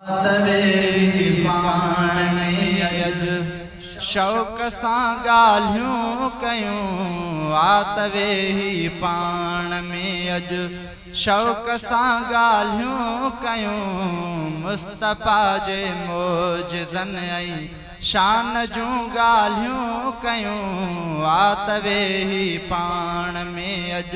तवे पाण में अज शौक़ सां ॻाल्हियूं कयूं। आतवे ही पाण में अज शौक़ सां ॻाल्हियूं कयूं। मुस्तफ़ा जे मोजज़नि ऐं शान जूं ॻाल्हियूं कयूं। आतवे ही पाण में अज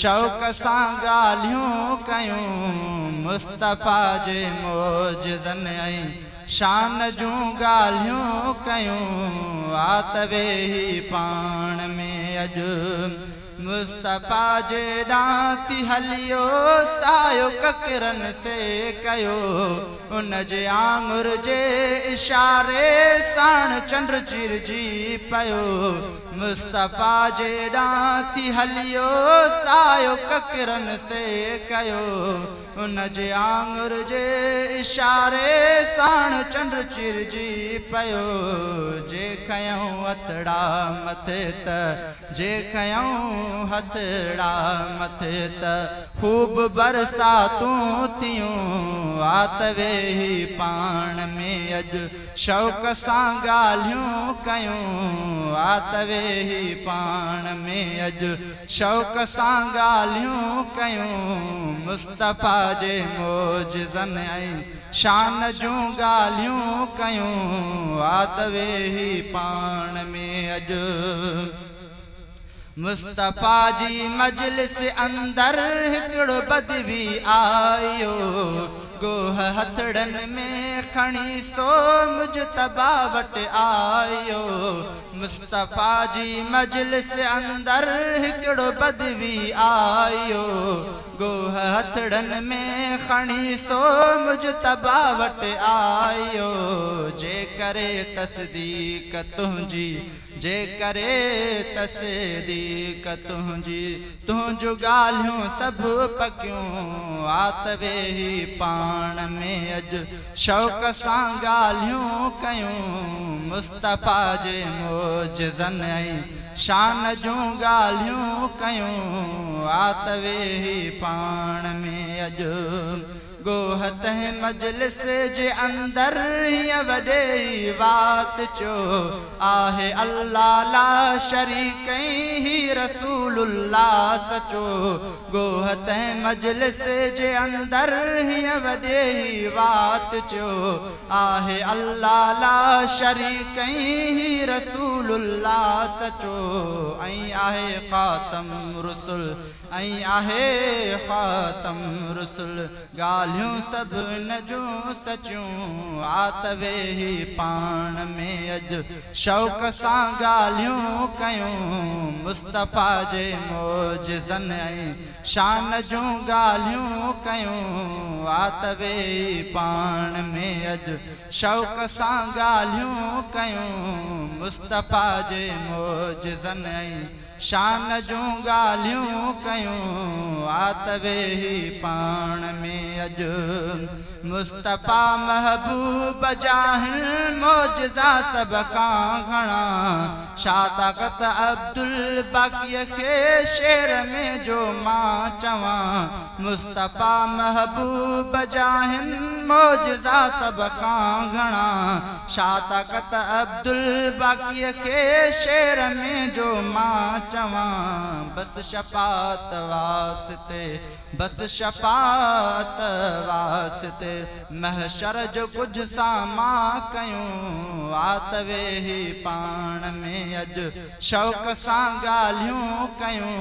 शौक़ सां ॻाल्हियूं कयूं। मुस्तफ़ा जे मोजज़नि ऐं शान जूं ॻाल्हियूं कयूं। आतवे ही पाण में अज मुस्तफ़ा जे ॾांहुं हलियो सायो ककरनि से कयो। उन जे आंगुर जे इशारे साण चंड चिरजी पयो। मुस्तफ़ा जे ॾांहुं हलियो सायो ककरनि से कयो। उन जे आंगुर जे इशारे साण चंड चिरजी पयो। जे खयूं हथड़ा मथे त जे खयूं हथड़ा मथे त खूब बरसातूं थियूं। आतवे ही पाण में अज शौक़ सां ॻाल्हियूं कयूं। आतवे ही पाण में अज शौक़ सां ॻाल्हियूं कयूं। मुस्तफ़ा जे मोजज़नि ऐं शान जूं ॻाल्हियूं कयूं। आतवे ही पाण में अज मुस्तफ़ा जी मजलिस अंदर हिकिड़ो बदवी आयो। गोह हथड़नि में खणी सो मुजतबा वटि आयो। मुस्तफ़ा जी मजलिस अंदर हिकिड़ो बदवी आयो। गोह हथड़नि में खणी सो मुजतबा वटि आयो। जे करे तस्दीक तुंहिंजी जे करे तस्दीक तुंहिंजी तुंहिंजूं ॻाल्हियूं सभु पकियूं। आतवे ही पाण में अज शौक़ सां ॻाल्हियूं कयूं। मुस्तफ़ा जे मोजज़नि ऐं शान जूं ॻाल्हियूं कयूं। आतवे ही पाण में अज गोह तंहिं मजलिस जे अंदर हीअं वॾे वात चो आहे। अल्लाह ला शरीक ही रसूलुल्लाह सचो। गोह तंहिं मजलिस जे अंदर हीअं वॾे वात चो आहे। अल्लाह ला शरीक ही रसूलुल्लाह सचो। ऐं आहे ख़ातम रुसुल ऐं आहे ख़ातम रुसुल ॻाल्हियूं सभिनि जूं सचियूं। आतवे ही पाण में अज शौक़ सां ॻाल्हियूं कयूं। मुस्तफ़ा जे मोजज़नि ऐं शान जूं ॻाल्हियूं कयूं। आतवे ही पाण में अज शौक़ सां ॻाल्हियूं कयूं। मुस्तफ़ा जे मोजज़नि ऐं शान जूं ॻाल्हियूं कयूं। आतवे ही पाण में अज मुस्तफ़ा महबूब जाहिल मोजज़ा सभ खां घणा। छा ताक़त अब्दुल बाक़ीअ खे शेर में जो मां चवां। मुस्तफ़ा महबूब जाहिल मोजज़ा सभ खां घणा। छा ताक़त अब्दुल बाक़ीअ खे शेर में जो मां चवां। बस शफ़ाअत वास्ते बस शफ़ाअत वास्ते महशर जो कुझु सामां कयूं। आतवे ही पाण में अज शौक़ सां ॻाल्हियूं कयूं।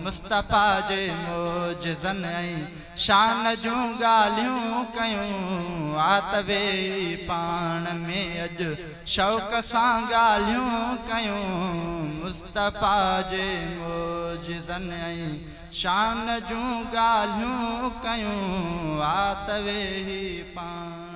मुस्तफ़ा जे मोजज़नि ऐं शान जूं ॻाल्हियूं कयूं। आतवे ही पाण में अज शौक़ सां ॻाल्हियूं कयूं। मुस्तफ़ा जे मोजज़नि ऐं शान जूं ॻाल्हियूं कयूं। आतवे ही पाण